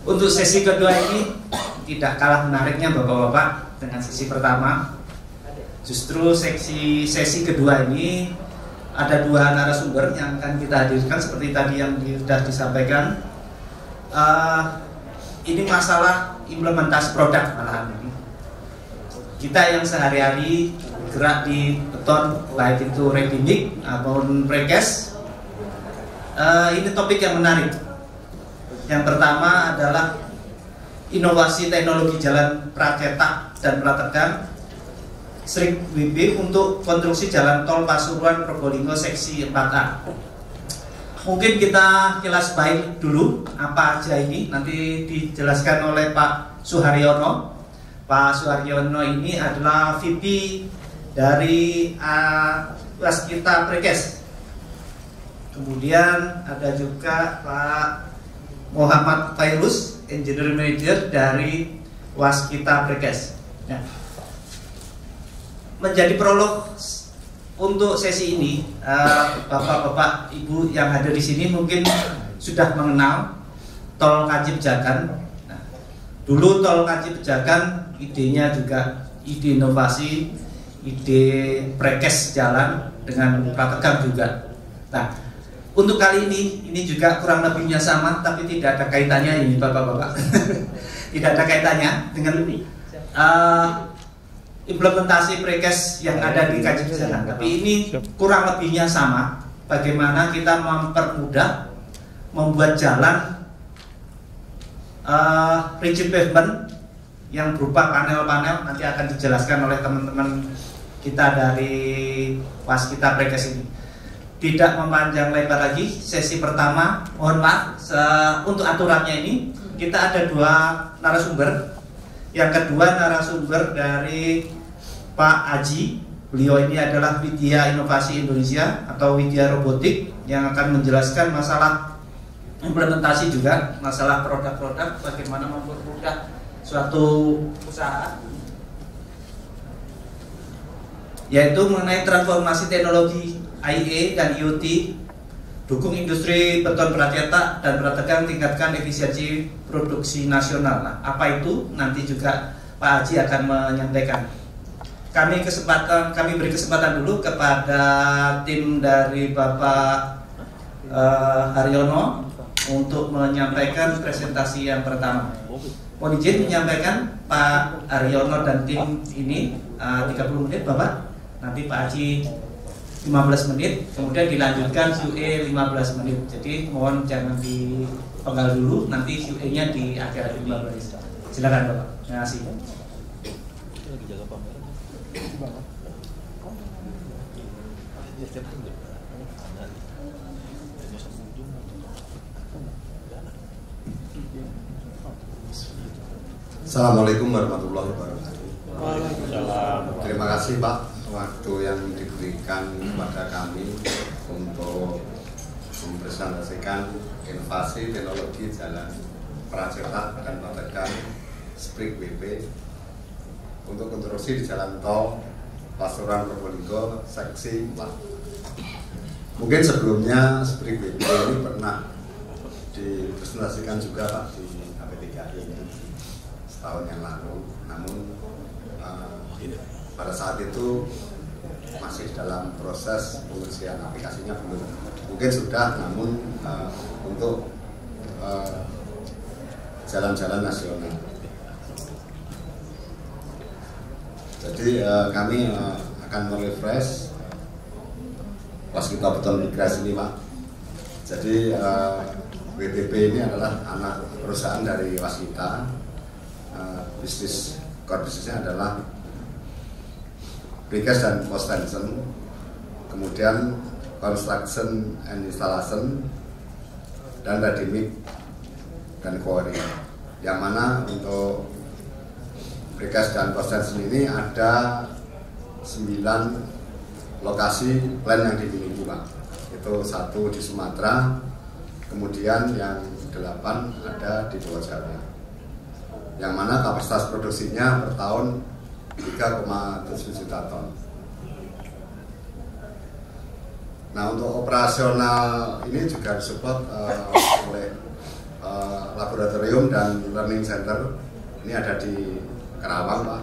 Untuk sesi kedua ini tidak kalah menariknya Bapak-Bapak dengan sesi pertama. Justru sesi kedua ini ada dua narasumber yang akan kita hadirkan seperti tadi yang sudah disampaikan. Ini masalah implementasi produk malahan ini. Kita yang sehari-hari gerak di beton, baik itu ready mix maupun precast, ini topik yang menarik. Yang pertama adalah inovasi teknologi jalan pracetak dan prategang Strik WB untuk konstruksi jalan tol Pasuruan Probolinggo seksi 4A. Mungkin kita kilas baik dulu apa aja ini, nanti dijelaskan oleh Pak Suharyono. Pak Suharyono ini adalah VP dari Waskita Precast. Kemudian ada juga Pak Muhammad Fairuz, Engineering Manager dari Waskita Precast. Ya. Menjadi prolog untuk sesi ini, bapak-bapak, ibu yang hadir di sini mungkin sudah mengenal tol Kaji Pejagan. Nah, dulu tol Kaji Pejagan idenya juga ide inovasi, ide precast jalan dengan prategang juga. Nah, untuk kali ini juga kurang lebihnya sama, tapi tidak ada kaitannya ini bapak-bapak. Tidak ada kaitannya dengan implementasi precast yang ada di Kaji Pejagan. Tapi ini kurang lebihnya sama. Bagaimana kita mempermudah membuat jalan rigid pavement yang berupa panel-panel, nanti akan dijelaskan oleh teman-teman kita dari Waskita Precast ini. Tidak memanjang lebar lagi, sesi pertama, mohon maaf, untuk aturannya ini kita ada dua narasumber. Yang kedua narasumber dari Pak Aji, beliau ini adalah Widya Inovasi Indonesia atau Widya Robotik yang akan menjelaskan masalah implementasi juga, masalah produk-produk, bagaimana mempermudah suatu usaha, yaitu mengenai transformasi teknologi IE dan IoT, dukung industri beton pracetak dan prategang, tingkatkan efisiensi produksi nasional. Nah, apa itu? Nanti juga Pak Haji akan menyampaikan. Kami beri kesempatan dulu kepada tim dari Bapak Haryono untuk menyampaikan presentasi yang pertama. Mohon izin menyampaikan Pak Haryono dan tim ini 30 menit Bapak. Nanti Pak Haji 15 menit, kemudian dilanjutkan QA 15 menit. Jadi mohon jangan dipenggal dulu, nanti QA-nya di akhir 15 menit. Silakan Bapak. Terima kasih. Assalamualaikum warahmatullahi wabarakatuh. Waalaikumsalam. Terima kasih Pak, waktu yang diberikan kepada kami untuk mempresentasikan inovasi teknologi jalan pracetak dan prategang Strik WB untuk konstruksi di jalan tol Pasuruan Probolinggo seksi 4. Mungkin sebelumnya Strik WB ini pernah dipresentasikan juga Pak di HP3I ini setahun yang lalu, namun pada saat itu masih dalam proses pengujian aplikasinya belum, mungkin sudah, namun untuk jalan-jalan nasional. Jadi kami akan merefresh Waskita Beton Migras ini Pak. Jadi WBP ini adalah anak perusahaan dari Waskita. Bisnis core bisnisnya adalah precast dan post tension, kemudian construction and installation, dan ready mix dan quarry. Yang mana untuk precast dan post tension ini ada 9 lokasi plan yang dimiliki Pak. Itu 1 di Sumatera, kemudian yang 8 ada di Pulau Jawa. Yang mana kapasitas produksinya per tahun 3,7 juta ton. Nah, untuk operasional ini juga disupport oleh laboratorium dan learning center ini ada di Karawang, Pak.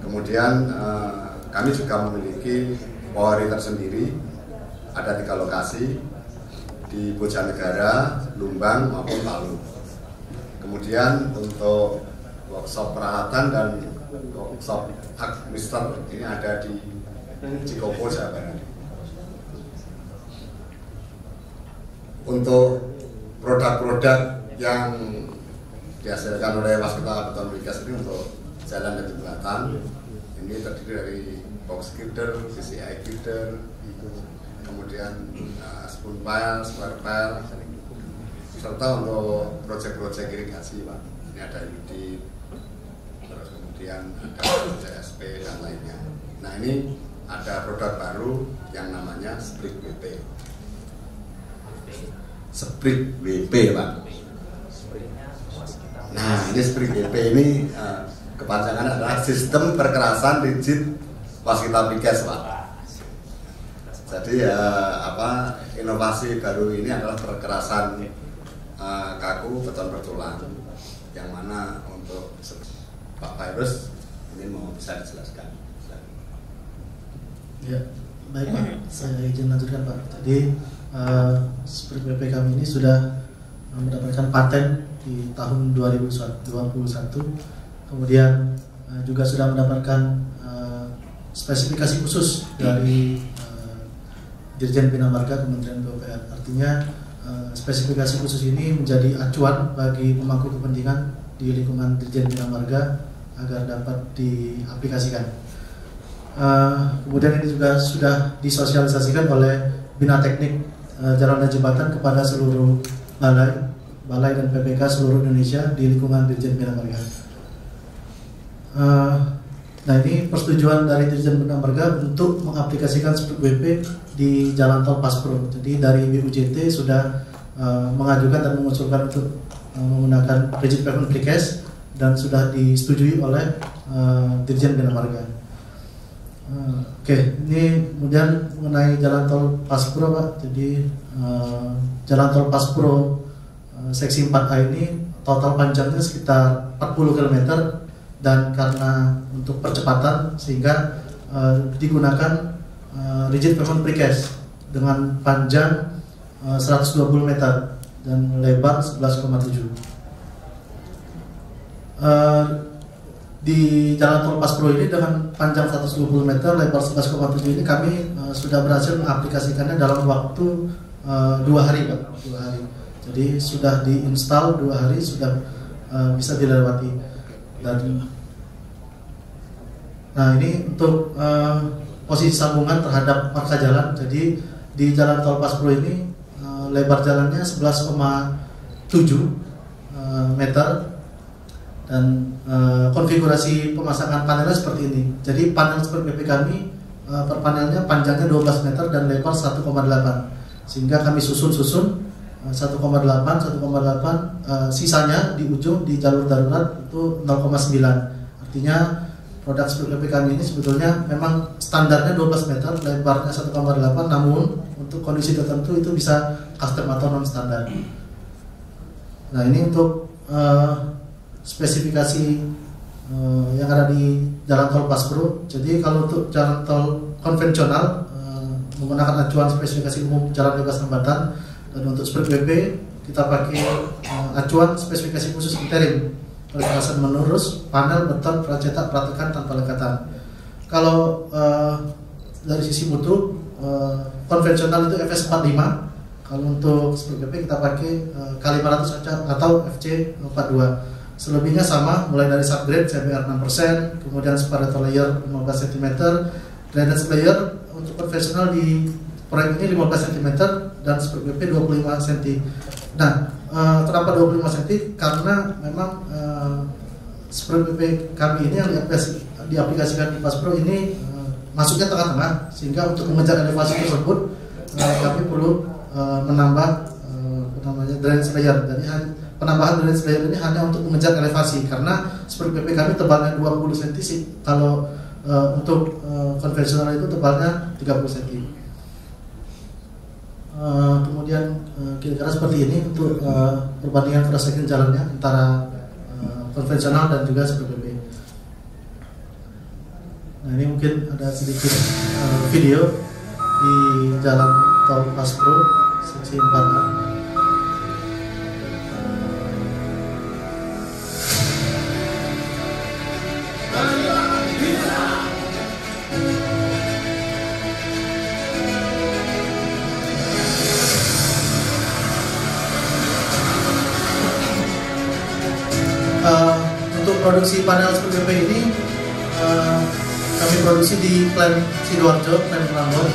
Kemudian kami juga memiliki Polri tersendiri, ada 3 lokasi di Bojanegara, Lumbang maupun Palu. Kemudian untuk workshop peralatan dan workshop administrator ini ada di Cikopo, Jawa Barat. Untuk produk-produk yang dihasilkan oleh Waskita Beton Brigas ini untuk jalan dan jembatan ini terdiri dari box girder, PCI girder, kemudian spoon pile, square pile, serta untuk proyek-proyek irigasi, Pak. Ini ada UDIP, terus kemudian ada CSP dan lainnya. Nah, ini ada produk baru yang namanya Sprit WP. Sprit WP, Pak. Nah, ini Sprit WP ini kepanjangan adalah Sistem Perkerasan Rigid Waskita Brigas, Pak. Jadi inovasi baru ini adalah perkerasan kaku beton bertulang, yang mana untuk Pak Virus ini mau bisa dijelaskan. Ya, baik Pak, saya izin lanjutkan Pak. Jadi Sprit WP kami ini sudah mendapatkan paten di tahun 2021, kemudian juga sudah mendapatkan spesifikasi khusus dari Dirjen Bina Marga Kementerian PUPR. Artinya spesifikasi khusus ini menjadi acuan bagi pemangku kepentingan di lingkungan Dirjen Bina Marga agar dapat diaplikasikan. Kemudian ini juga sudah disosialisasikan oleh Bina Teknik Jalan dan Jembatan kepada seluruh balai dan PPK seluruh Indonesia di lingkungan Dirjen Bina Marga. Nah, ini persetujuan dari Dirjen Bina Marga untuk mengaplikasikan Sprit WP di Jalan Tol Paspro. Jadi dari BUJT sudah mengajukan dan mengusulkan untuk menggunakan rigid pavement precast dan sudah disetujui oleh Dirjen Bina Marga. Oke, ini kemudian mengenai Jalan Tol Paspro, Pak. Jadi Jalan Tol Paspro seksi 4A ini total panjangnya sekitar 40 km. Dan karena untuk percepatan sehingga digunakan rigid pavement precast dengan panjang 120 meter dan lebar 11,7. Di Jalan Tol Paspro ini dengan panjang 120 meter, lebar 11,7 ini kami sudah berhasil mengaplikasikannya dalam waktu 2 hari, Pak. 2 hari. Jadi sudah diinstal 2 hari, sudah bisa dilewati. Nah, ini untuk posisi sambungan terhadap marka jalan. Jadi di Jalan Tol Paspro ini lebar jalannya 11,7 meter dan konfigurasi pemasangan panelnya seperti ini. Jadi panel Sprit WP kami per panelnya panjangnya 12 meter dan lebar 1,8, sehingga kami susun 1,8, sisanya di ujung di jalur darurat itu 0,9. Artinya produk Sprit WP kami ini sebetulnya memang standarnya 12 meter, lebarnya 1,8, namun untuk kondisi tertentu itu bisa custom atau non standar. Nah, ini untuk spesifikasi yang ada di Jalan Tol Paspro. Jadi kalau untuk jalan tol konvensional menggunakan acuan spesifikasi umum jalan bebas hambatan, dan untuk Sprit WP kita pakai acuan spesifikasi khusus interim perkerasan menurus, panel, beton, pracetak, pratekan tanpa lekatan. Kalau dari sisi mutu konvensional itu FS45. Kalau untuk Sprit WP kita pakai K500 atau FC42. Selebihnya sama, mulai dari subgrade CBR 6%, kemudian separator layer 15 cm, drainage layer untuk konvensional di proyek ini 15 cm dan Sprit WP 25 cm. Nah, kenapa 25 cm? Karena memang Sprit WP kami ini yang diaplikasikan di Paspro ini masuknya tengah-tengah, sehingga untuk mengejar elevasi tersebut kami perlu menambah drainage layer. Jadi penambahan drainage layer ini hanya untuk mengejar elevasi, karena Sprit WP kami tebalnya 20 cm, kalau untuk konvensional itu tebalnya 30 cm. kemudian kira-kira seperti ini untuk perbandingan cross section jalannya antara konvensional dan juga SPBB. Nah, ini mungkin ada sedikit video di jalan tol Paspro seksi 4A. Untuk produksi panel SPBB ini kami produksi di Plant Sidoarjo, Plant Rambut.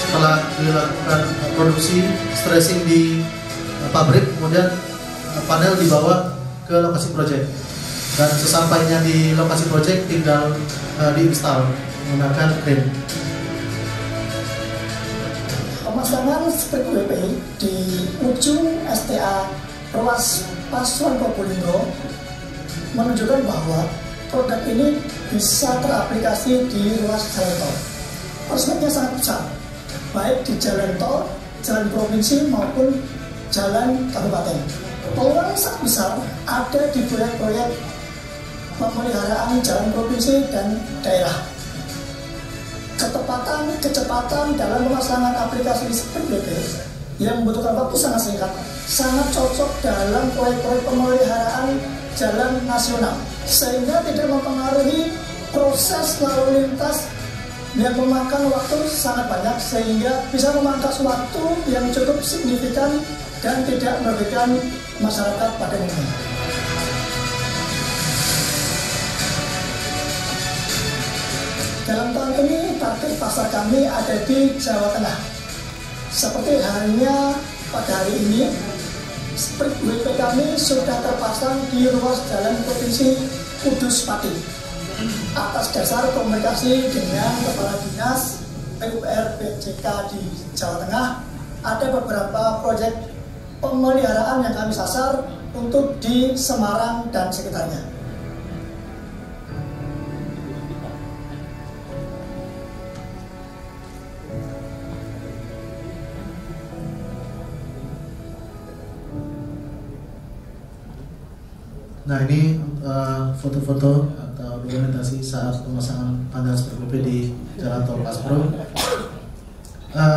Setelah dilakukan produksi stressing di pabrik, kemudian panel dibawa ke lokasi proyek, dan sesampainya di lokasi proyek tinggal diinstal menggunakan crane. Pemasangan SPBB di ujung STA ruas Pasuruan Probolinggo menunjukkan bahwa produk ini bisa teraplikasi di ruas jalan tol. Prospeknya sangat besar, baik di jalan tol, jalan provinsi maupun jalan kabupaten. Peluangnya sangat besar ada di proyek-proyek pemeliharaan jalan provinsi dan daerah. Kecepatan dalam pemasangan aplikasi SPBB yang membutuhkan waktu sangat singkat sangat cocok dalam proyek-proyek pemeliharaan jalan nasional, sehingga tidak mempengaruhi proses lalu lintas yang memakan waktu sangat banyak, sehingga bisa memangkas waktu yang cukup signifikan dan tidak merugikan masyarakat pada umumnya. Dalam tahun ini target pasar kami ada di Jawa Tengah. Seperti halnya pada hari ini, SPBB kami sudah terpasang di ruas jalan provinsi Kudus Pati. Atas dasar komunikasi dengan Kepala Dinas PUR PJK di Jawa Tengah, ada beberapa proyek pemeliharaan yang kami sasar untuk di Semarang dan sekitarnya. Nah, ini foto-foto atau dokumentasi saat pemasangan panel SPBB di Jalan Tol Paspro.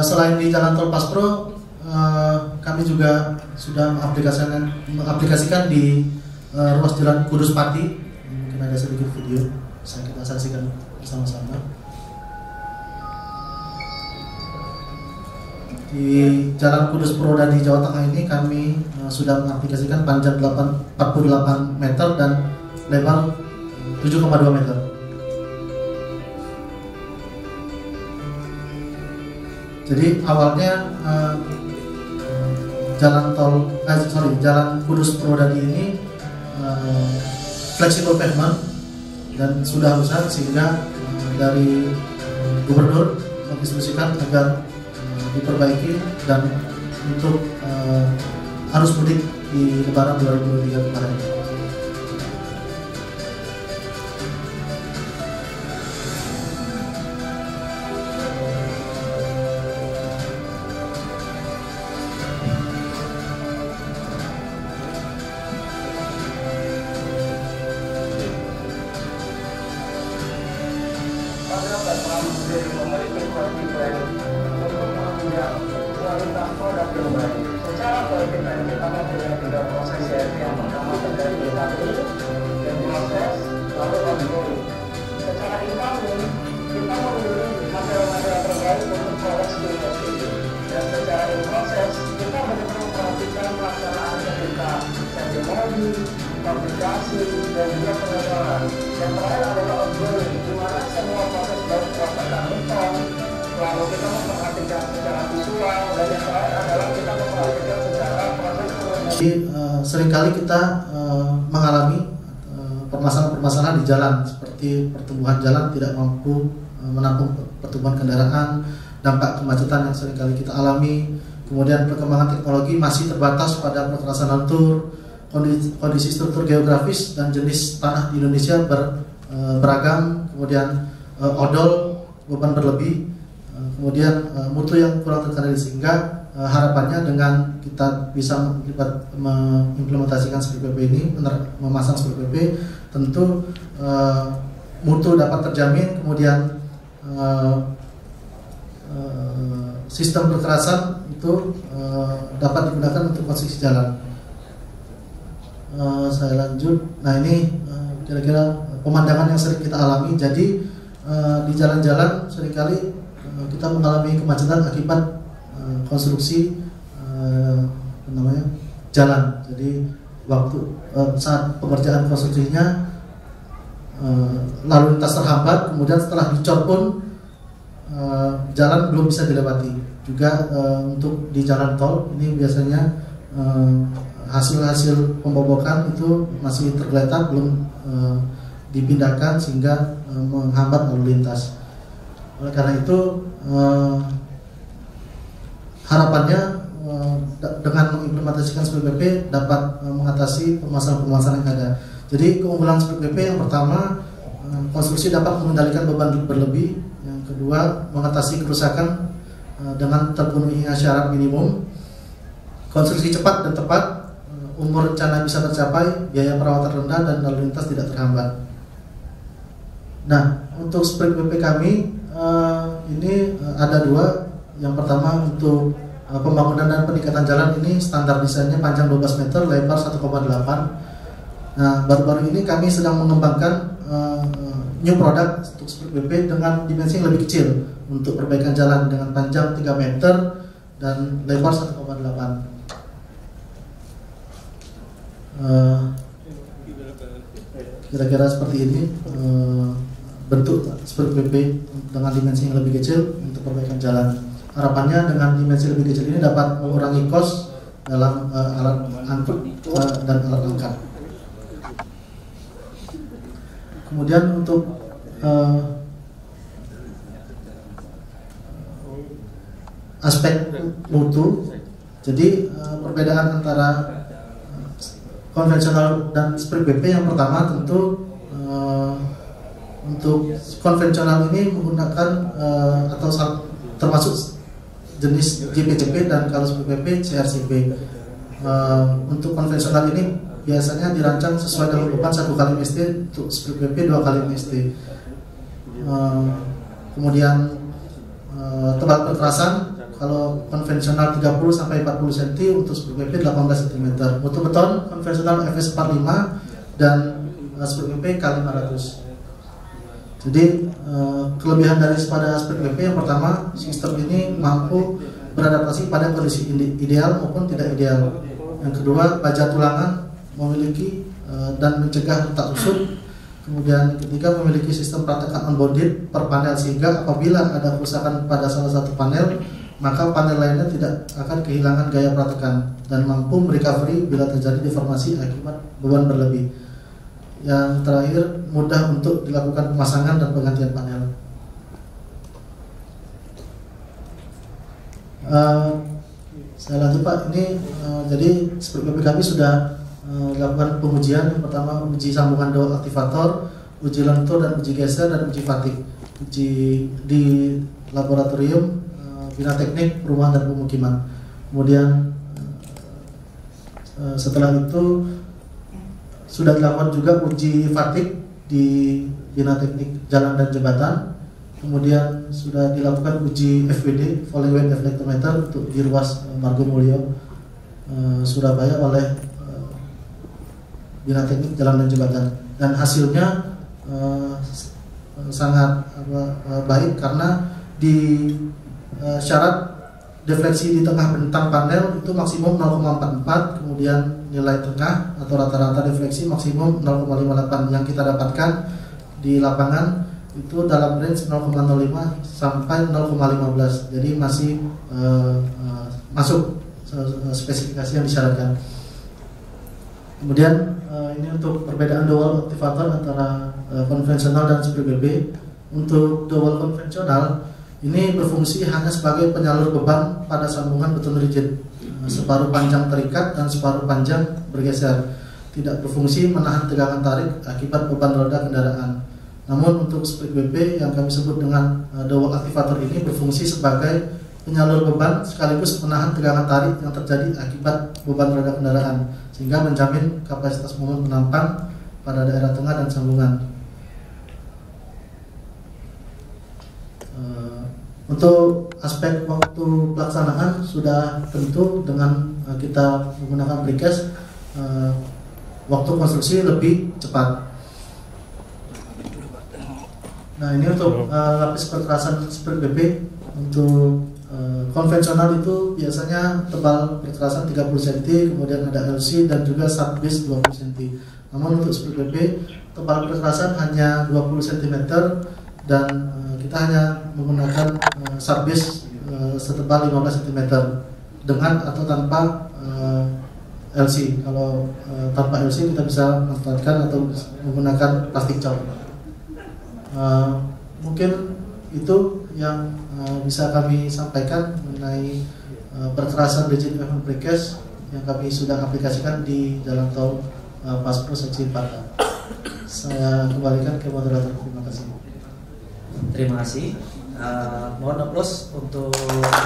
Selain di Jalan Tol Paspro, kami juga sudah mengaplikasikan di ruas Jalan Kudus Pati. Mungkin ada sedikit video, bisa kita saksikan bersama-sama. Di Jalan Kudus Purwoda di Jawa Tengah ini kami sudah mengaplikasikan panjang 48 meter dan lebar 7,2 meter. Jadi awalnya Jalan Kudus Purwoda ini fleksibel pavement dan sudah rusak, sehingga dari gubernur menginstruksikan agar diperbaiki dan untuk arus mudik di Lebaran 2023 kemarin. Secara kualitatif kita mempunyai 3 proses, yaitu yang pertama terkait incoming dan proses lalu outgoing. Secara incoming kita memilih material-material terbaik untuk proses industri, dan secara in proses kita benar-benar memperhatikan pelaksanaan ketika teknologi, fabrikasi, dan juga pengelolaan. Yang terakhir adalah outgoing, di mana semua proses baik proses beton, lalu kita memperhatikan secara visual, dan yang terakhir adalah kita memperhatikan secara proses. Jadi seringkali kita mengalami permasalahan-permasalahan di jalan, seperti pertumbuhan jalan tidak mampu menampung pertumbuhan kendaraan, dampak kemacetan yang seringkali kita alami, kemudian perkembangan teknologi masih terbatas pada perkerasan lantur, kondisi struktur geografis dan jenis tanah di Indonesia beragam, kemudian odol, beban berlebih, kemudian mutu yang kurang terkendali, sehingga harapannya dengan kita bisa mengimplementasikan Split PP ini, memasang Split PP, tentu mutu dapat terjamin, kemudian sistem perkerasan itu dapat digunakan untuk konstruksi jalan. Saya lanjut. Nah, ini kira-kira pemandangan yang sering kita alami. Jadi di jalan-jalan seringkali kita mengalami kemacetan akibat konstruksi jalan. Jadi waktu saat pengerjaan konstruksinya lalu lintas terhambat, kemudian setelah dicor pun jalan belum bisa dilewati. Juga untuk di jalan tol ini biasanya hasil-hasil pembobokan itu masih tergeletak, belum dipindahkan sehingga menghambat lalu lintas. Oleh karena itu harapannya dengan mengimplementasikan Split PP dapat mengatasi permasalahan-permasalahan yang ada. Jadi keunggulan Split PP yang pertama, konstruksi dapat mengendalikan beban berlebih. Yang kedua, mengatasi kerusakan dengan terpenuhinya syarat minimum. Konstruksi cepat dan tepat, umur rencana bisa tercapai, biaya perawatan rendah, dan lalu lintas tidak terhambat. Nah, untuk Split PP kami ini ada dua. Yang pertama untuk pembangunan dan peningkatan jalan ini standar desainnya panjang 12 meter, lebar 1,8. Nah, baru-baru ini kami sedang mengembangkan new product untuk Split PP dengan dimensi yang lebih kecil untuk perbaikan jalan dengan panjang 3 meter dan lebar 1,8. Kira-kira seperti ini bentuk Split PP dengan dimensi yang lebih kecil untuk perbaikan jalan. Harapannya dengan dimensi lebih kecil ini dapat mengurangi kos dalam alat angkut dan alat angkat. Kemudian untuk aspek mutu, jadi perbedaan antara konvensional dan Split PP yang pertama tentu untuk konvensional ini menggunakan atau termasuk jenis JPCP, dan kalau Split PP CRCP. Untuk konvensional ini biasanya dirancang sesuai dengan beban 1 kali MST, untuk Split PP 2 kali MST. Kemudian tebal perkerasan, kalau konvensional 30 sampai 40 cm, untuk Split PP 18 cm. Mutu beton konvensional FS45 dan Split PP K500. Jadi kelebihan dari pada Split PP yang pertama, sistem ini mampu beradaptasi pada kondisi ideal maupun tidak ideal. Yang kedua, baja tulangan memiliki dan mencegah retak rusuk. Kemudian ketiga, memiliki sistem praktekan on-boarded per panel, sehingga apabila ada kerusakan pada salah satu panel, maka panel lainnya tidak akan kehilangan gaya praktekan dan mampu merecovery bila terjadi deformasi akibat beban berlebih. Yang terakhir, mudah untuk dilakukan pemasangan dan penggantian panel. Saya lanjut Pak, ini jadi Split PP kami sudah dilakukan pengujian. Yang pertama, uji sambungan dowel aktivator, uji lentur dan uji geser, dan uji fatigue. Uji di laboratorium Bina Teknik Perumahan dan Pemukiman. Kemudian setelah itu sudah dilakukan juga uji fatigue di Bina Teknik Jalan dan Jembatan. Kemudian sudah dilakukan uji FWD, Falling Weight Deflectometer, untuk di ruas Margomulyo Surabaya oleh Bina Teknik Jalan dan Jembatan. Dan hasilnya sangat baik, karena di syarat defleksi di tengah bentang panel itu maksimum 0,44, kemudian nilai tengah atau rata-rata defleksi maksimum 0,58. Yang kita dapatkan di lapangan itu dalam range 0,05 sampai 0,15. Jadi masih masuk spesifikasi yang disyaratkan. Kemudian ini untuk perbedaan dowel aktivator antara konvensional dan Split PP. Untuk dowel konvensional ini berfungsi hanya sebagai penyalur beban pada sambungan beton rigid, separuh panjang terikat dan separuh panjang bergeser. Tidak berfungsi menahan tegangan tarik akibat beban roda kendaraan. Namun untuk Split PP yang kami sebut dengan dowel aktivator ini berfungsi sebagai penyalur beban sekaligus menahan tegangan tarik yang terjadi akibat beban terhadap kendaraan, sehingga menjamin kapasitas momen penampang pada daerah tengah dan sambungan. Untuk aspek waktu pelaksanaan sudah tentu dengan kita menggunakan precast, waktu konstruksi lebih cepat. Nah, ini untuk lapis perkerasan sprit BP. Untuk konvensional itu biasanya tebal perkerasan 30 cm, kemudian ada LC dan juga subbase 20 cm. Namun untuk sprit BP tebal perkerasan hanya 20 cm dan kita hanya menggunakan subbase setebal 15 cm dengan atau tanpa LC. Kalau tanpa LC kita bisa manfaatkan atau menggunakan plastik cor. Mungkin itu yang bisa kami sampaikan mengenai perkerasan rigid event precast yang kami sudah aplikasikan di jalan tol Paspro seksi 4. Saya kembalikan ke moderator. Terima kasih. Terima kasih. Mohon aplaus untuk Bapak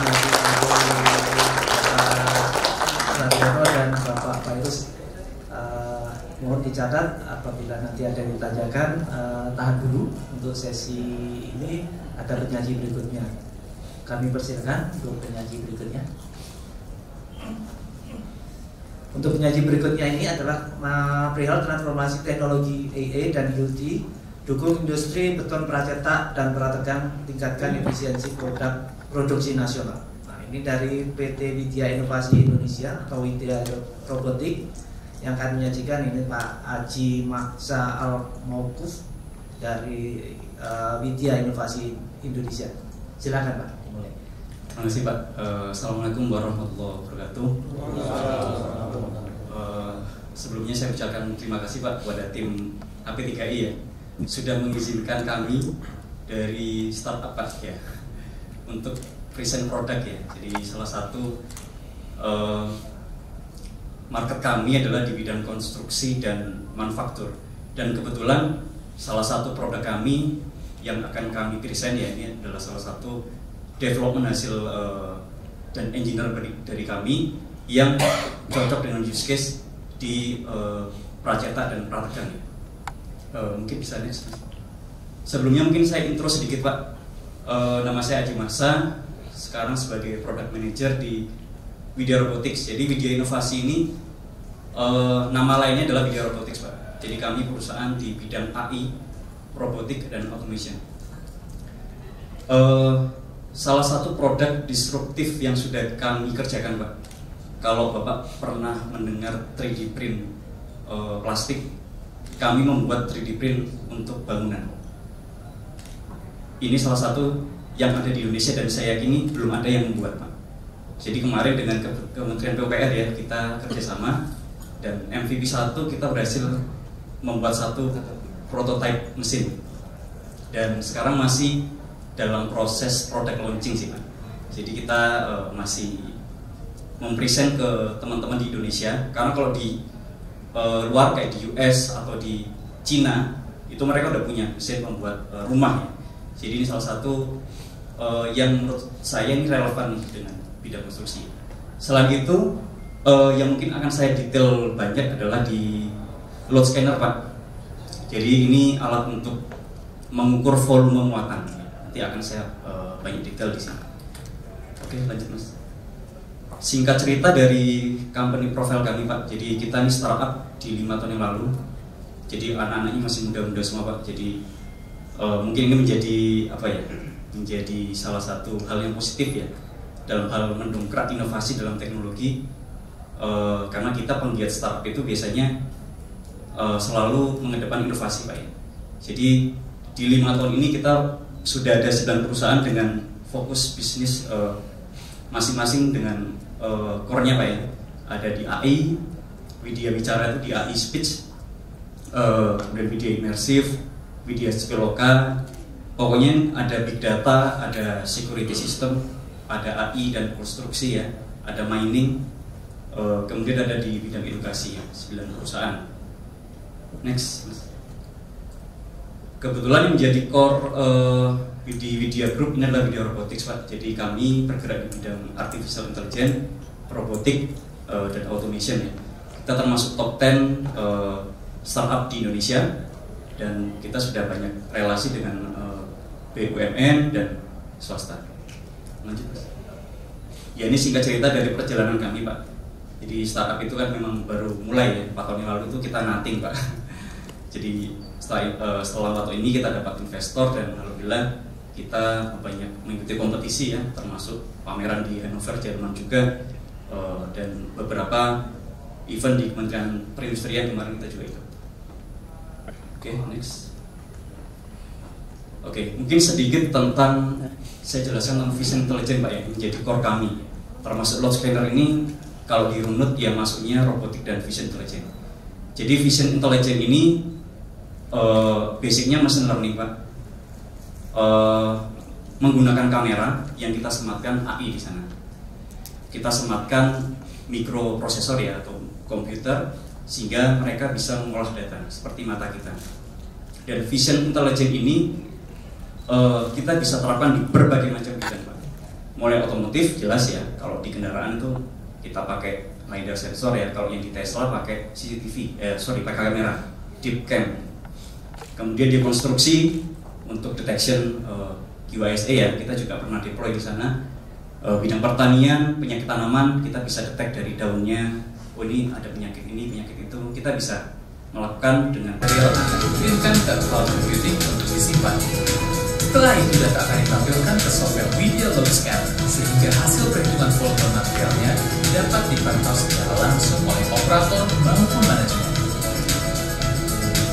Radiono dan Bapak Fairuz. Mohon dicatat apabila nanti ada yang ditanyakan, tahan dulu untuk sesi ini, ada penyaji berikutnya. Kami persilakan untuk penyaji berikutnya. Untuk penyaji berikutnya ini adalah perihal transformasi teknologi AA dan UT, dukung industri beton pracetak dan prategang, tingkatkan efisiensi produksi nasional. Nah, ini dari PT Widya Inovasi Indonesia atau Widya Robotik. Yang akan menyajikan ini Pak Haji Maksa Al-Mauquf dari Widya Inovasi Indonesia. Silakan Pak, dimulai. Terima kasih Pak. Assalamualaikum warahmatullahi wabarakatuh. Sebelumnya saya ucapkan terima kasih Pak kepada tim AP3I ya, sudah mengizinkan kami dari startup Pak ya untuk present produk ya. Jadi salah satu market kami adalah di bidang konstruksi dan manufaktur, dan kebetulan salah satu produk kami yang akan kami present ya ini adalah salah satu development hasil dan engineer dari kami yang cocok dengan use case di pracetak dan prategang. Mungkin bisa next. Sebelumnya mungkin saya intro sedikit Pak. Nama saya Haji Maksa, sekarang sebagai product manager di Widya Robotics. Jadi Widya Inovasi ini nama lainnya adalah Widya Robotics Pak. Jadi kami perusahaan di bidang AI, robotik dan automation. Salah satu produk disruptif yang sudah kami kerjakan Pak, kalau Bapak pernah mendengar 3D print plastik, kami membuat 3D print untuk bangunan. Ini salah satu yang ada di Indonesia dan saya yakini belum ada yang membuat Pak. Jadi kemarin dengan Kementerian PUPR ya kita kerjasama, dan MVP 1 kita berhasil membuat satu prototype mesin, dan sekarang masih dalam proses product launching sih Pak. Jadi kita masih mempresent ke teman-teman di Indonesia, karena kalau di luar kayak di US atau di Cina itu mereka udah punya mesin membuat rumah ya. Jadi ini salah satu yang menurut saya ini relevan dengan bidang konstruksi. Selain itu yang mungkin akan saya detail banyak adalah di load scanner Pak. Jadi ini alat untuk mengukur volume muatan. Nanti akan saya banyak detail di sini. Oke, lanjut Mas. Singkat cerita dari company profile kami Pak. Jadi kita ini startup di 5 tahun yang lalu. Jadi anak-anaknya masih muda-muda semua Pak. Jadi mungkin ini menjadi apa ya? Menjadi salah satu hal yang positif ya dalam hal mendongkrak inovasi dalam teknologi. Karena kita penggiat startup itu biasanya selalu mengedepan inovasi Pak ya. Jadi di 5 tahun ini kita sudah ada 9 perusahaan dengan fokus bisnis masing-masing dengan core-nya Pak ya. Ada di AI, Widya Bicara itu di AI Speech, kemudian Widya Immersive, Widya Spiloka. Pokoknya ada big data, ada security system, ada AI dan konstruksi ya, ada mining, kemudian ada di bidang edukasi ya, 9 perusahaan. Next. Kebetulan yang menjadi core di Widya Group ini adalah Widya Robotics Pak. Jadi kami bergerak di bidang artificial intelligence, robotik dan automation ya. Kita termasuk top 10 startup di Indonesia dan kita sudah banyak relasi dengan BUMN dan swasta. Lanjut Pak. Ya ini singkat cerita dari perjalanan kami Pak. Jadi startup itu kan memang baru mulai ya, 4 tahun yang lalu itu kita nothing Pak. Jadi setelah waktu ini kita dapat investor dan alhamdulillah kita banyak mengikuti kompetisi ya, termasuk pameran di Hannover Jerman juga dan beberapa event di Kementerian Perindustrian kemarin kita juga ikut. Oke, next. Oke, mungkin sedikit tentang saya jelaskan tentang vision intelligence Pak ya, menjadi core kami. Termasuk load scanner ini kalau dirunut ya masuknya robotik dan vision intelligence. Jadi vision intelligence ini basicnya machine learning Pak. Menggunakan kamera yang kita sematkan AI di sana. Kita sematkan mikroprosesor ya atau komputer sehingga mereka bisa mengolah data seperti mata kita. Dan vision intelligence ini kita bisa terapkan di berbagai macam bidang Pak. Mulai otomotif jelas ya, kalau di kendaraan itu kita pakai LiDAR sensor ya, kalau yang di Tesla pakai CCTV, pakai kamera deep cam. Kemudian di konstruksi untuk detection QASA ya, kita juga pernah deploy di sana. Bidang pertanian, penyakit tanaman kita bisa detect dari daunnya. Oh ini ada penyakit ini, penyakit itu, kita bisa melakukan dengan material akan dikirimkan ke cloud computing untuk disimpan. Setelah itu data akan ditampilkan ke software Widya Load Scanner sehingga hasil perhitungan volume materialnya dapat dipantau secara langsung oleh operator maupun manajemen.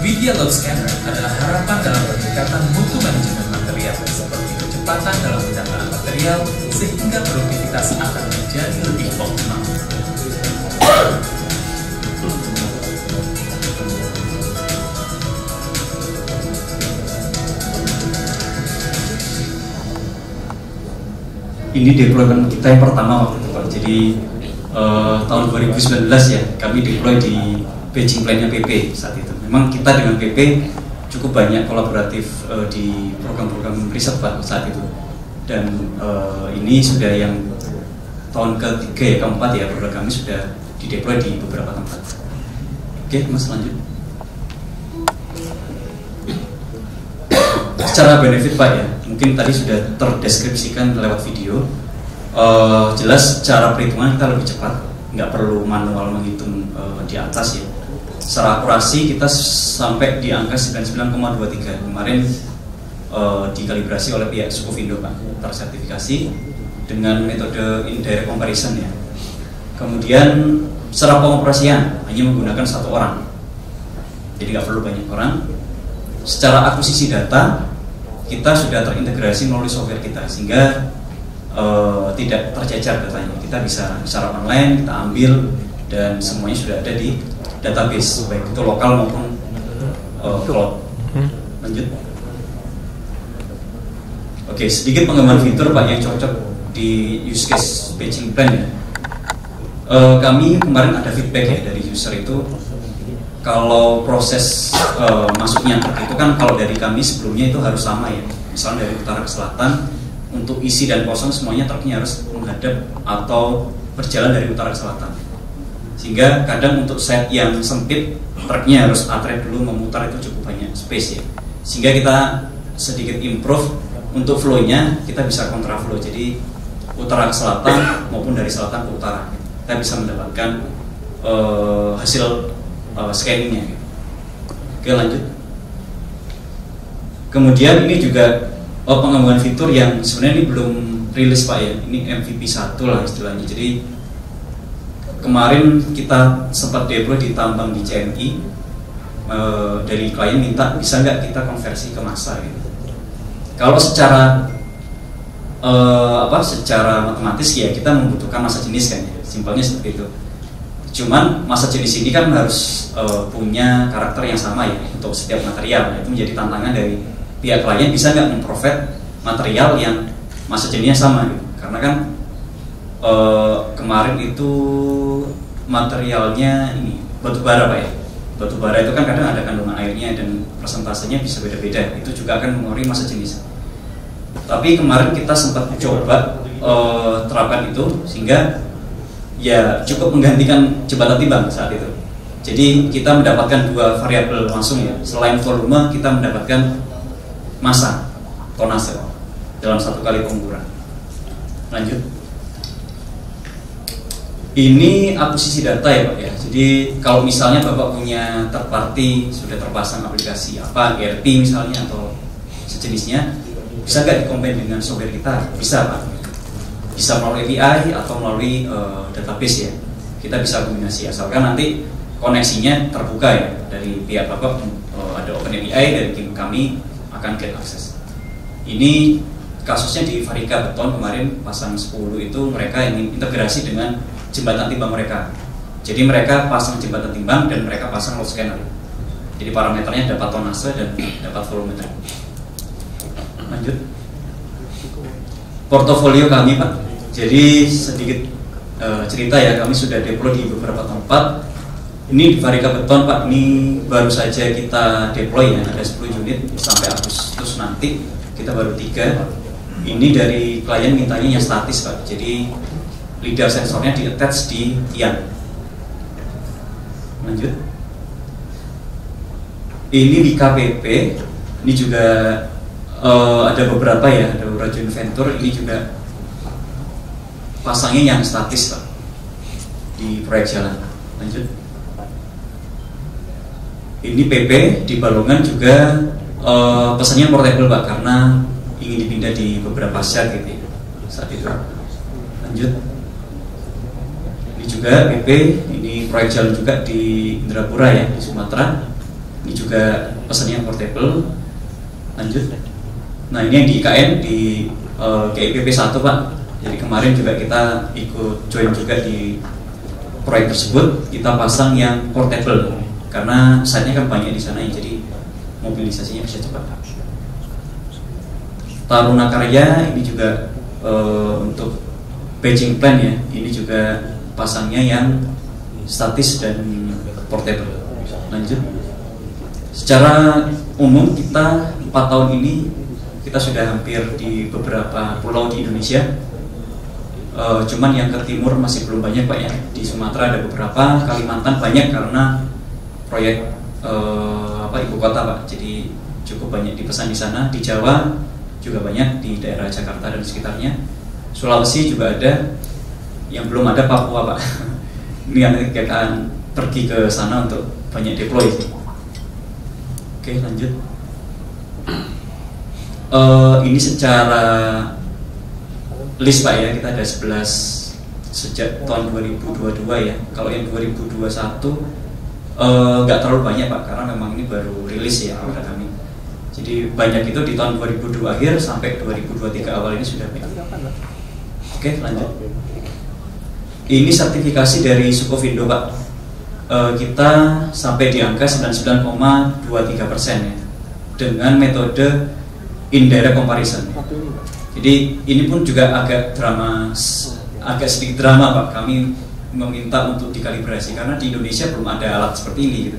Widya Load Scanner adalah harapan dalam peningkatan mutu manajemen material seperti kecepatan dalam pendataan material sehingga produktivitas akan menjadi lebih optimal. Ini deployment kita yang pertama waktu itu Pak. Jadi tahun 2019 ya kami deploy di Beijing Plant-nya PP saat itu. Memang kita dengan PP cukup banyak kolaboratif di program-program riset Pak saat itu. Dan ini sudah yang tahun ketiga ya, keempat ya program kami sudah dideploy di beberapa tempat. Oke, Mas lanjut. Secara benefit Pak ya, mungkin tadi sudah terdeskripsikan lewat video. Jelas cara perhitungan kita lebih cepat, nggak perlu manual menghitung di atas ya. Secara akurasi kita sampai di angka 99,23 kemarin dikalibrasi oleh pihak Sukovindo Pak, tersertifikasi dengan metode indirect comparison ya. Kemudian secara pengoperasian hanya menggunakan 1 orang, jadi nggak perlu banyak orang. Secara akuisisi data kita sudah terintegrasi melalui software kita sehingga tidak tercecer datanya. Kita bisa secara online kita ambil dan semuanya sudah ada di database baik itu lokal maupun cloud. Lanjut. Oke, sedikit pengembangan fitur Pak yang cocok di use case Beijing Plant ya. Kami kemarin ada feedback ya dari user itu. Kalau proses masuknya truk itu kan kalau dari kami sebelumnya itu harus sama ya. Misalnya dari utara ke selatan, untuk isi dan kosong semuanya truknya harus menghadap atau berjalan dari utara ke selatan. Sehingga kadang untuk set yang sempit truknya harus atret dulu memutar, itu cukup banyak space ya. Sehingga kita sedikit improve untuk flow-nya, kita bisa kontraflow. Jadi utara ke selatan maupun dari selatan ke utara, kita bisa mendapatkan hasil scanningnya. Oke, lanjut. Kemudian ini juga pengembangan fitur yang sebenarnya ini belum rilis Pak ya. Ini MVP 1 lah istilahnya. Jadi kemarin kita sempat deploy di tambang di CNI. Dari klien minta bisa nggak kita konversi ke massa gitu. Kalau secara secara matematis ya kita membutuhkan massa jenis kan ya. Simpelnya seperti itu. Cuman massa jenis ini kan harus punya karakter yang sama ya untuk setiap material. Itu menjadi tantangan dari pihak klien, bisa nggak memprovide material yang massa jenisnya sama gitu. Karena kan kemarin itu materialnya ini batu bara Pak ya. Batu bara itu kan kadang ada kandungan airnya dan persentasenya bisa beda-beda. Itu juga akan mengaruhi massa jenis. Tapi kemarin kita sempat coba terapkan itu sehingga ya cukup menggantikan jembatan timbang saat itu. Jadi kita mendapatkan dua variabel langsung ya. Selain volume kita mendapatkan massa, tonase dalam satu kali pengukuran. Lanjut. Ini akuisisi data ya Pak ya. Jadi kalau misalnya Bapak punya third party sudah terpasang aplikasi apa, ERP misalnya atau sejenisnya, bisa nggak dikombin dengan software kita? Bisa Pak. Bisa melalui API atau melalui database ya. Kita bisa kombinasi asalkan nanti koneksinya terbuka ya dari pihak Bapak, ada OpenAPI dari tim kami akan get akses. Ini kasusnya di Varika Beton kemarin pasang 10 itu mereka ingin integrasi dengan jembatan timbang mereka. Jadi mereka pasang jembatan timbang dan mereka pasang load scanner. Jadi parameternya dapat tonase dan dapat volumeter. Lanjut. Portofolio kami Pak. Jadi sedikit cerita ya, kami sudah deploy di beberapa tempat. Ini di Varika Beton Pak, ini baru saja kita deploy ya, ada 10 unit sampai Agustus nanti kita baru 3. Ini dari klien mintanya yang statis Pak, jadi lidar sensornya di attach di tiang. Lanjut. Ini di KPP, ini juga ada beberapa ya, ada beberapa joint venture, ini juga pasangnya yang statis Pak di proyek jalan. Lanjut. Ini PP di Balongan juga pesannya portable Pak karena ingin dipindah di beberapa set gitu ya, saat itu. Lanjut. Ini juga PP, ini proyek jalan juga di Indrapura ya, di Sumatera. Ini juga pesannya portable. Lanjut. Nah ini yang di IKN di GIPP 1 Pak. Jadi kemarin juga kita ikut join juga di proyek tersebut, kita pasang yang portable karena site-nya kan banyak di sana ya, jadi mobilisasinya bisa cepat. Taruna Karya ini juga untuk paging plan ya, ini juga pasangnya yang statis dan portable. Lanjut. Secara umum kita 4 tahun ini kita sudah hampir di beberapa pulau di Indonesia. Cuman yang ke timur masih belum banyak Pak ya. Di Sumatera ada beberapa, Kalimantan banyak karena proyek ibu kota Pak. Jadi cukup banyak dipesan di sana. Di Jawa juga banyak, di daerah Jakarta dan sekitarnya. Sulawesi juga ada. Yang belum ada Papua Pak. Ini yang kita akan pergi ke sana untuk banyak deploy. Oke, lanjut. Ini secara list Pak ya, kita ada 11 sejak tahun 2022 ya. Kalau yang 2021 nggak terlalu banyak Pak, karena memang ini baru rilis ya pada kami. Jadi banyak itu di tahun 2002 akhir sampai 2023 awal ini sudah banyak. Oke, lanjut. Ini sertifikasi dari Sukovindo Pak. Kita sampai di angka 99,23% ya, dengan metode indirect comparison. Jadi ini pun juga agak sedikit drama Pak. Kami meminta untuk dikalibrasi karena di Indonesia belum ada alat seperti ini gitu.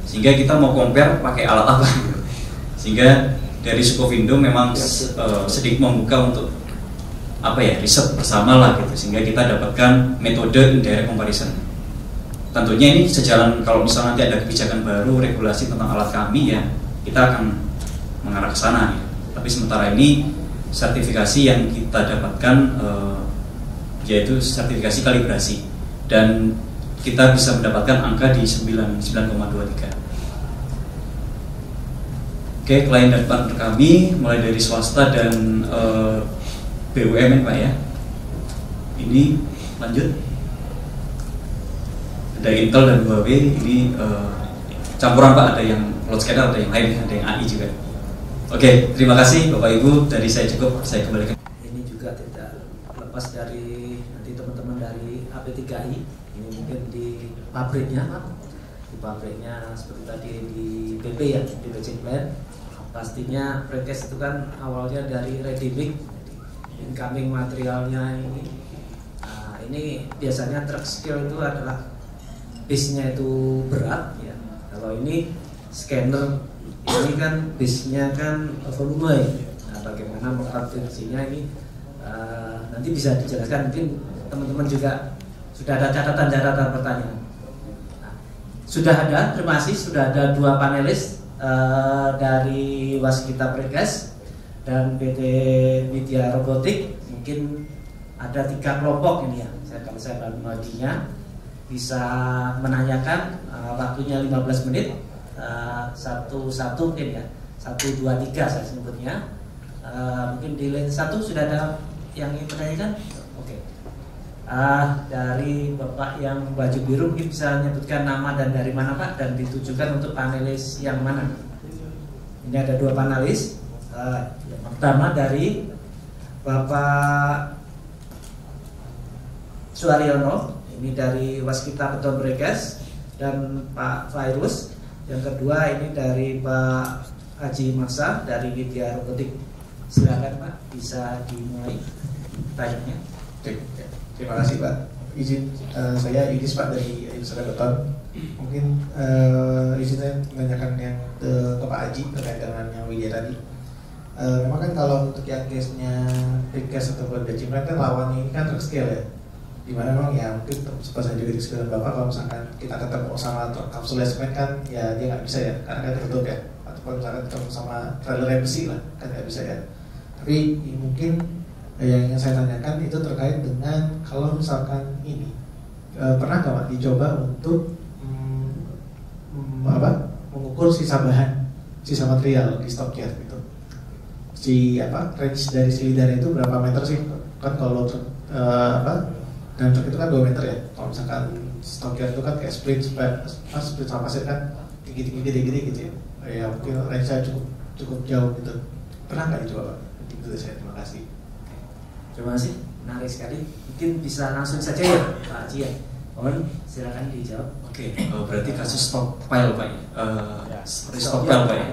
Sehingga kita mau compare pakai alat apa gitu. Sehingga dari Sukovindo memang sedikit membuka untuk riset bersama lah gitu. Sehingga kita dapatkan metode indirect comparison. Tentunya ini sejalan kalau misalnya nanti ada kebijakan baru, regulasi tentang alat kami ya, kita akan mengarah ke sana ya. Tapi sementara ini sertifikasi yang kita dapatkan yaitu sertifikasi kalibrasi, dan kita bisa mendapatkan angka di 99,23. Oke, klien dan partner kami mulai dari swasta dan BUMN Pak ya. Ini lanjut. Ada Intel dan Huawei, ini campuran Pak, ada yang load scanner, ada yang lain, ada yang AI juga. Oke, terima kasih Bapak Ibu, dari saya cukup, saya kembalikan. Ini juga tidak lepas dari nanti teman-teman dari AP3I, ini mungkin di pabriknya Pak, di pabriknya seperti tadi di BP ya, di paging plant. Pastinya precast itu kan awalnya dari ready mix, incoming materialnya ini. Nah, ini biasanya truck skill itu adalah base-nya itu berat ya. Kalau ini scanner ini kan base-nya kan volume ya. Nah, bagaimana mengkonversinya ini nanti bisa dijelaskan, mungkin teman-teman juga sudah ada catatan-catatan pertanyaan. Nah, sudah ada, terima kasih, sudah ada 2 panelis dari Waskita Prekes dan PT Widya Robotik. Mungkin ada 3 kelompok ini ya, kalau saya baginya bisa menanyakan, waktunya 15 menit, satu-satu mungkin ya, 1, 2, 3 saya sebutnya. Mungkin di line 1 sudah ada yang ingin menanyakan? Oke. Dari Bapak yang baju biru mungkin bisa menyebutkan nama dan dari mana Pak, dan ditujukan untuk panelis yang mana? Ini ada 2 panelis. Yang pertama dari Bapak Suaryono, ini dari Waskita Beton Prekes, dan Pak Virus. Yang kedua ini dari Pak Haji Maksa dari Widya Robotik. Silakan Pak, bisa dimulai tanya. Terima kasih Pak. Izin saya Idis Pak dari Industri Beton. Mungkin izin saya menanyakan yang ke Pak Haji terkait dengan yang Widya tadi. Memang kan kalau untuk yang case-nya Prekes atau Bajimret kan lawannya ini kan terskala ya. Dimana memang ya mungkin seperti saya juga diskusi Bapak, kalau misalkan kita ketemu sama kapsul semen kan ya dia nggak bisa ya, karena kan tertutup ya. Atau kalau misalkan ketemu sama trailer yang besi lah kan nggak bisa ya. Tapi mungkin yang ingin saya tanyakan itu terkait dengan kalau misalkan ini pernah nggak Pak dicoba untuk mengukur sisa bahan, sisa material di stockyard gitu. Range dari silinder itu berapa meter sih? Kan kalau dan truk itu kan 2 meter ya. Kalau misalkan stockyard itu kan kayak split sama pasir kan tinggi gitu ya. Ya mungkin range-nya cukup jauh gitu. Pernah nggak dicoba Pak? Itu saya, terima kasih. Terima kasih, menarik sekali. Mungkin bisa langsung saja ya Pak Haji ya. Mohon silakan dijawab. Oke, berarti kasus stockpile Pak ya. Seperti stockpile Pak ya.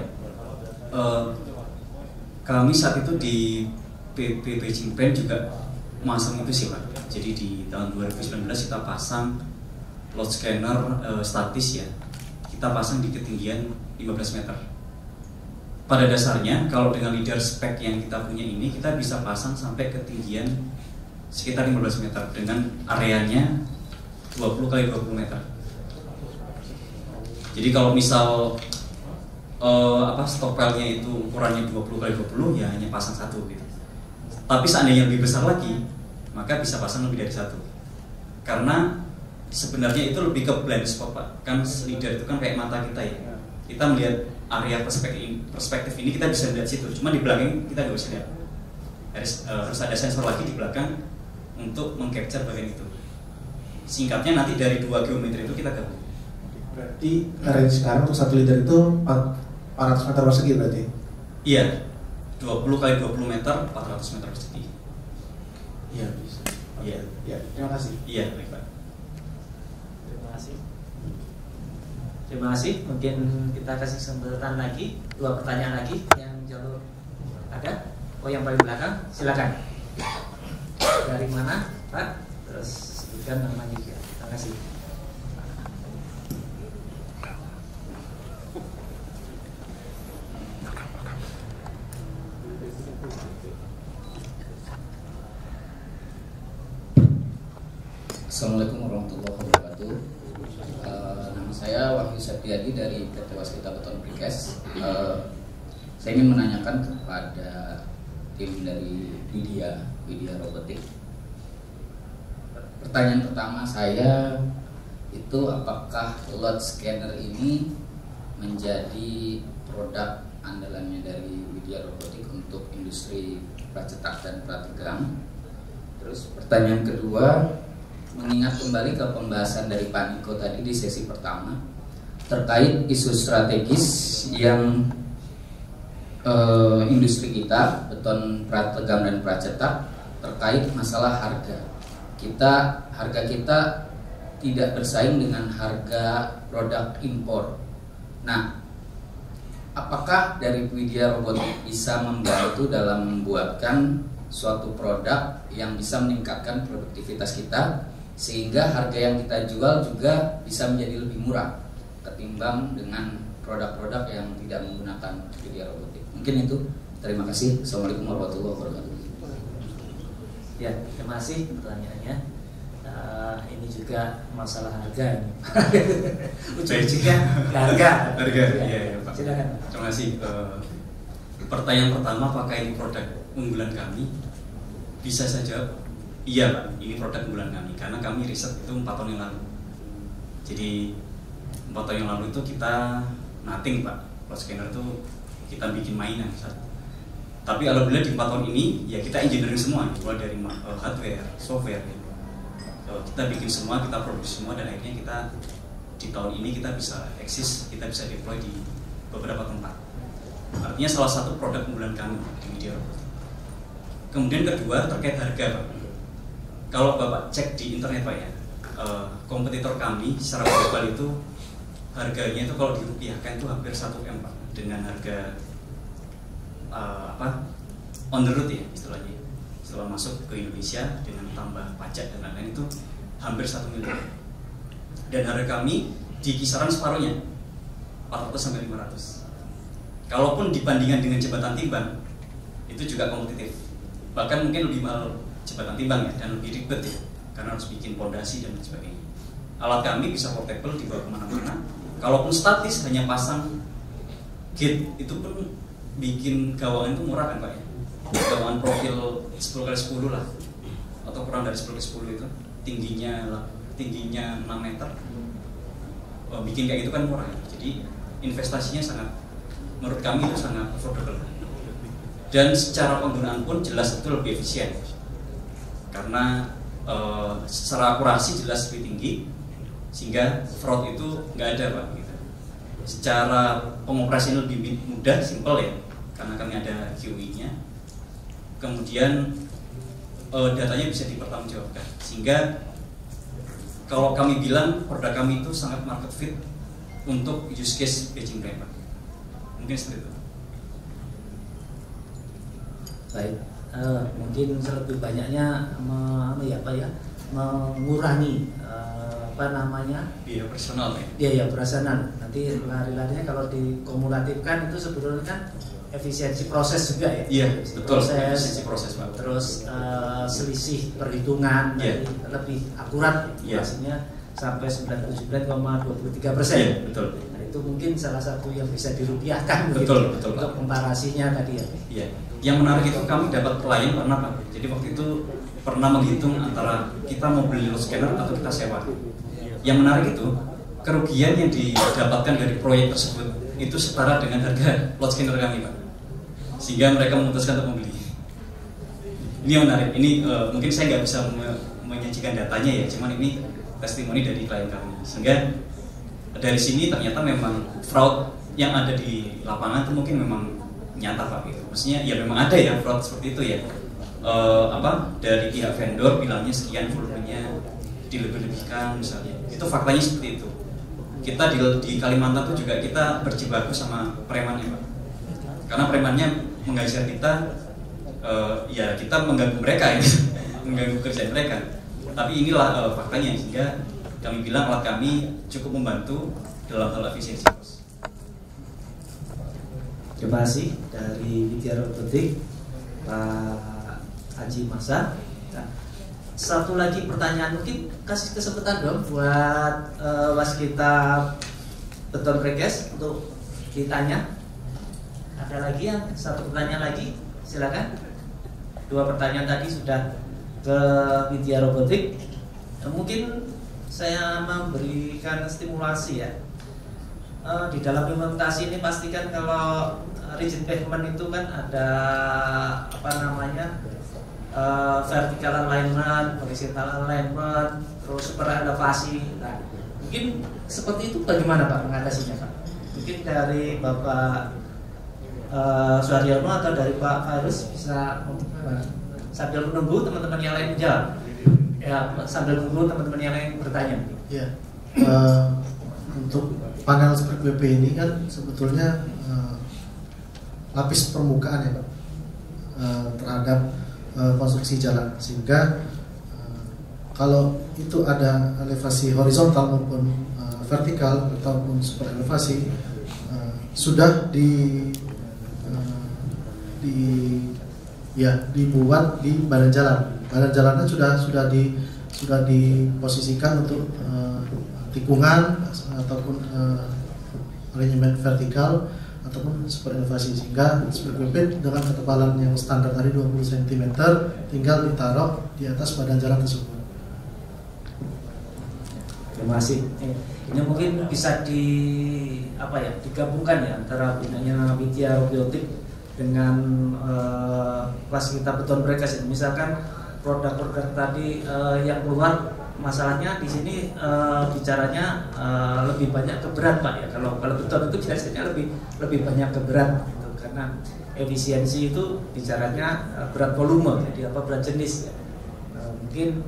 Kami saat itu di PP Bajimret juga masang itu sih Pak. Jadi di tahun 2019 kita pasang load scanner statis ya. Kita pasang di ketinggian 15 meter. Pada dasarnya kalau dengan leader spec yang kita punya ini, kita bisa pasang sampai ketinggian sekitar 15 meter dengan areanya 20 kali 20 meter. Jadi kalau misal stockpile-nya itu ukurannya 20 kali 20 ya hanya pasang 1 gitu. Tapi seandainya lebih besar lagi, maka bisa pasang lebih dari 1. Karena sebenarnya itu lebih ke blind spot Pak. Kan leader itu kan kayak mata kita ya. Kita melihat area perspektif ini kita bisa lihat situ. Cuma di belakang kita nggak bisa lihat. Harus ada sensor lagi di belakang untuk mengcapture bagian itu. Singkatnya nanti dari 2 geometri itu kita gabung. Berarti range sekarang untuk 1 liter itu 400 meter persegi berarti? Iya, 20 kali 20 meter, 400 meter persegi. Iya bisa. Iya. Ya, terima kasih. Iya, baik Pak. Terima kasih. Terima kasih. Mungkin kita kasih kesempatan lagi, 2 pertanyaan lagi yang jalur ada. Oh yang paling belakang, silakan. Dari mana Pak? Terus sebutkan namanya juga. Terima kasih. Assalamualaikum warahmatullahi wabarakatuh. Nama saya Wahyu Septiadi dari PT Waskita Beton Prekes. Saya ingin menanyakan kepada tim dari Widya Robotik. Pertanyaan pertama saya itu apakah load scanner ini menjadi produk andalannya dari Widya Robotik untuk industri pracetak dan prategang. Terus pertanyaan kedua, mengingat kembali ke pembahasan dari Pak Niko tadi di sesi pertama terkait isu strategis yang industri kita beton prategang dan pracetak terkait masalah harga. Harga kita tidak bersaing dengan harga produk impor. Nah, apakah dari Widya Robotik bisa membantu dalam membuatkan suatu produk yang bisa meningkatkan produktivitas kita sehingga harga yang kita jual juga bisa menjadi lebih murah ketimbang dengan produk-produk yang tidak menggunakan Widya Robotik? Mungkin itu. Terima kasih. Assalamualaikum warahmatullahi wabarakatuh. Ya, terima kasih pertanyaannya. Ini juga masalah harga ini. Ujung-ujungnya harga. Iya, Pak. Silakan. Terima kasih. Pertanyaan pertama, apakah ini produk unggulan kami? Bisa saja, iya Pak, ini produk unggulan kami karena kami riset itu 4 tahun yang lalu. Jadi 4 tahun yang lalu itu kita nothing Pak, cloud scanner itu kita bikin mainan. Tapi alhamdulillah di 4 tahun ini ya kita engineering semua, mulai dari hardware, software. Kita bikin semua, kita produksi semua, dan akhirnya kita di tahun ini kita bisa eksis, kita bisa deploy di beberapa tempat. Artinya salah satu produk unggulan kami di Media Robotik. Kemudian kedua terkait harga Pak. Kalau Bapak cek di internet Pak ya, kompetitor kami secara global itu harganya itu kalau dirupiahkan itu hampir 1M Pak, dengan harga on the road ya istilahnya. Setelah masuk ke Indonesia dengan tambah pajak dan lain-lain itu hampir 1 miliar. Dan harga kami di kisaran separuhnya 400 sampai 500. Kalaupun dibandingkan dengan jembatan timbang itu juga kompetitif. Bahkan mungkin lebih mahal jembatan timbang ya, dan lebih ribet ya, karena harus bikin pondasi dan sebagainya. Alat kami bisa portable, dibawa kemana-mana. Kalaupun statis hanya pasang gate, itu pun bikin gawangan itu murah kan Pak ya. Gawangan profil 10x10 lah, atau kurang dari 10x10 itu, tingginya 6 meter. Bikin kayak gitu kan murah ya. Jadi investasinya sangat, menurut kami itu sangat affordable. Dan secara penggunaan pun jelas itu lebih efisien, karena secara akurasi jelas lebih tinggi, sehingga fraud itu nggak ada Pak gitu. Secara pengoperasian lebih mudah, simple ya, karena kami ada QE-nya. Kemudian datanya bisa dipertanggungjawabkan, sehingga kalau kami bilang produk kami itu sangat market fit untuk use case Beijing Brand Pak. Mungkin seperti itu. Baik, mungkin lebih banyaknya mengurangi biaya personal ya. Biaya operasional. Nanti lari-larinya kalau dikumulatifkan itu sebetulnya kan efisiensi proses juga ya. Iya, betul. Efisiensi proses Pak. Terus selisih perhitungan lebih akurat hasilnya sampai 99,23%. Iya, betul. Nah, itu mungkin salah satu yang bisa dirupiahkan betul, untuk komparasinya tadi ya. Iya. Yang menarik itu kami dapat klien pernah Pak. Jadi waktu itu pernah menghitung antara kita mau beli load scanner atau kita sewa. Yang menarik itu kerugian yang didapatkan dari proyek tersebut itu setara dengan harga load scanner kami Pak. Sehingga mereka memutuskan untuk membeli. Ini yang menarik. Ini mungkin saya nggak bisa menyajikan datanya ya, cuman ini testimoni dari klien kami. Sehingga dari sini ternyata memang fraud yang ada di lapangan itu mungkin memang nyata Pak gitu. Maksudnya ya memang ada ya fraud seperti itu ya. Dari pihak vendor bilangnya sekian, volumenya dilebih-lebihkan misalnya. Itu faktanya seperti itu. Kita di Kalimantan tuh juga kita berjibaku sama premannya Pak. Karena premannya mengajar kita, ya kita mengganggu mereka ya, mengganggu kerjaan mereka. Tapi inilah faktanya, sehingga kami bilang alat kami cukup membantu dalam hal efisiensi. Terima kasih dari Media Robotik Pak Haji Masa. Nah, satu lagi pertanyaan, mungkin kasih kesempatan dong buat waskita Beton Precast untuk ditanya. Ada lagi yang satu pertanyaan lagi, silakan. 2 pertanyaan tadi sudah ke Media Robotik. Mungkin saya memberikan stimulasi ya. Di dalam implementasi ini pastikan kalau rigid pavement itu kan ada vertical alignment, horizontal alignment, terus super elevasi. Nah, mungkin seperti itu bagaimana Pak mengatasinya Pak? Mungkin dari Bapak Suharyono atau dari Pak Fairuz bisa sambil menunggu teman-teman yang lain menjawab. Ya, sambil menunggu teman-teman yang lain bertanya. Ya, untuk panel seperti BP ini kan sebetulnya lapis permukaan ya Pak terhadap konstruksi jalan, sehingga kalau itu ada elevasi horizontal maupun vertikal ataupun super elevasi sudah dibuat di badan jalan. Badan jalannya sudah diposisikan untuk tikungan ataupun alignment vertikal ataupun super elevasi, sehingga speed PP dengan ketebalan yang standar tadi 20 cm tinggal ditaruh di atas badan jalan tersebut. Terima kasih. Ini mungkin bisa digabungkan ya antara gunanya Widya Robiotik dengan kelas kita beton precast. Misalkan produk-produk tadi yang keluar, masalahnya di sini bicaranya lebih banyak ke berat Pak ya. Kalau beton itu biasanya lebih banyak ke berat gitu, karena efisiensi itu bicaranya berat volume, jadi berat jenis ya. Mungkin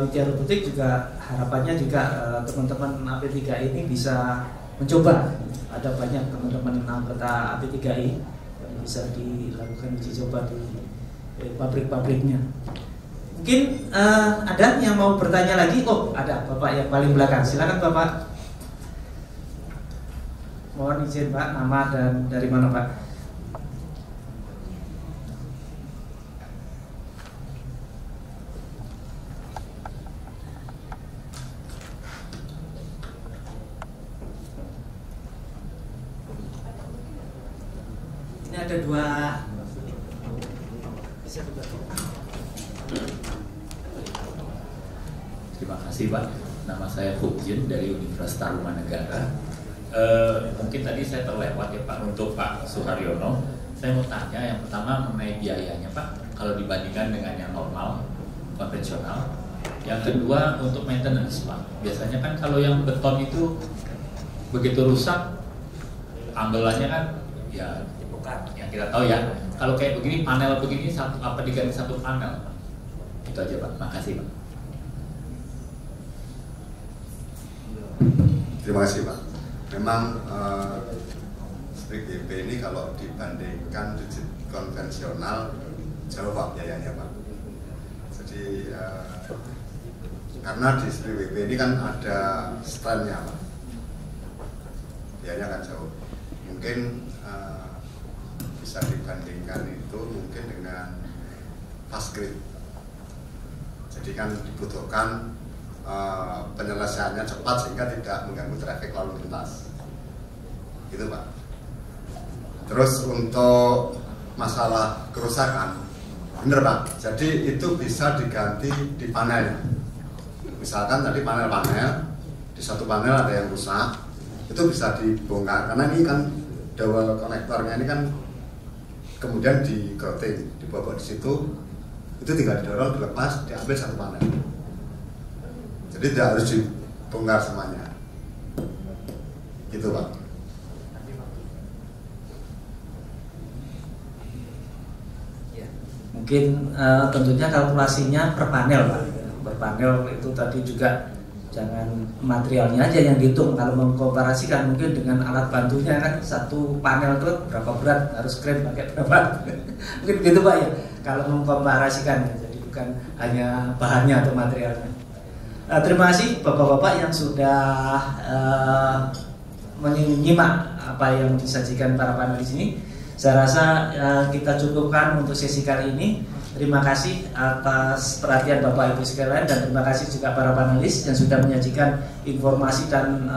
Widya Robotik juga harapannya juga teman-teman AP3I ini bisa mencoba. Ada banyak teman-teman anggota AP3I yang bisa dilakukan uji coba di pabrik-pabriknya. Mungkin ada yang mau bertanya lagi? Oh, ada Bapak yang paling belakang. Silakan Bapak. Mohon izin Pak, nama dan dari mana Pak? Ini ada dua. Bisa dibantu. Terima kasih Pak. Nama saya Hukjin dari Universitas Tarumanegara. Mungkin tadi saya terlewat ya Pak untuk Pak Suharyono. Saya mau tanya yang pertama mengenai biayanya Pak. Kalau dibandingkan dengan yang normal, konvensional. Yang kedua untuk maintenance Pak. Biasanya kan kalau yang beton itu begitu rusak, ambelannya kan ya bukan yang kita tahu ya. Kalau kayak begini panel begini apa diganti satu panel Pak? Itu aja Pak. Makasih Pak. Terima kasih Pak. Memang spring BP ini kalau dibandingkan rigid konvensional jauh Pak biayanya Pak. Jadi karena di spring BP ini kan ada strandnya Pak, biayanya kan jauh. Mungkin bisa dibandingkan itu mungkin dengan fast grid. Jadi kan dibutuhkan penyelesaiannya cepat sehingga tidak mengganggu trafik lalu lintas, gitu Pak. Terus untuk masalah kerusakan, bener Pak. Jadi itu bisa diganti di panel. Misalkan tadi panel-panel di satu panel ada yang rusak, itu bisa dibongkar karena ini kan dowel konektornya ini kan kemudian di grouting, dibobok di situ, itu tinggal didorong, dilepas, diambil satu panel. Jadi tidak harus dibongkar semuanya, gitu Pak. Ya, mungkin tentunya kalkulasinya per panel Pak. Per panel itu tadi juga jangan materialnya aja yang dihitung. Kalau mengkomparasikan mungkin dengan alat bantunya kan satu panel itu berapa berat, harus crane pakai berapa. Mungkin gitu Pak ya. Kalau mengkomparasikan, jadi bukan hanya bahannya atau materialnya. Terima kasih Bapak-Bapak yang sudah menyimak apa yang disajikan para panelis ini. Saya rasa kita cukupkan untuk sesi kali ini. Terima kasih atas perhatian Bapak Ibu sekalian dan terima kasih juga para panelis yang sudah menyajikan informasi dan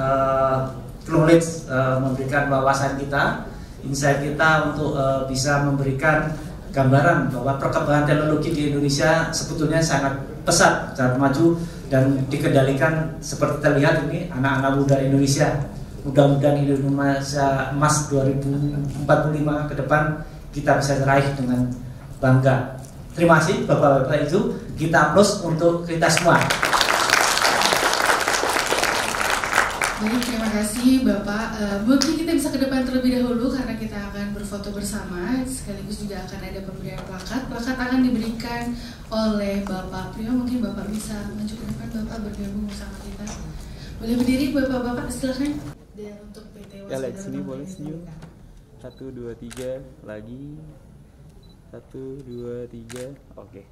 knowledge, memberikan wawasan kita, insight kita untuk bisa memberikan gambaran bahwa perkembangan teknologi di Indonesia sebetulnya sangat pesat, sangat maju dan dikendalikan seperti terlihat ini anak-anak muda Indonesia. Mudah-mudahan Indonesia Emas 2045 ke depan kita bisa raih dengan bangga. Terima kasih Bapak-Bapak, itu kita aplaus untuk kita semua. Baik, terima kasih Bapak. Mungkin kita bisa ke depan terlebih dahulu karena kita akan berfoto bersama. Sekaligus juga akan ada pemberian plakat. Plakat akan diberikan oleh Bapak Priyo. Mungkin Bapak bisa maju ke depan, Bapak bergabung bersama kita. Boleh berdiri Bapak-Bapak, silakan. Dan untuk PT Ya, lihat sini boleh senyum. 1, 2, 3 lagi. 1, 2, 3. Oke.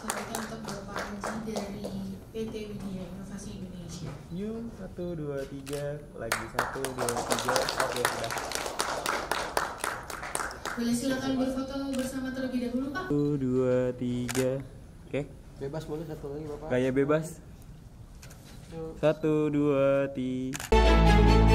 Selanjutnya untuk Bapak Haji dari PT Widya Inovasi Indonesia. Yuk, 1, 2, 3, lagi 1, 2, 3. Oke, sudah. Boleh silakan berfoto bersama terlebih dahulu, Pak. 1, 2, 3. Oke. Bebas boleh satu lagi, Bapak. Gaya bebas. 1, 2, 3.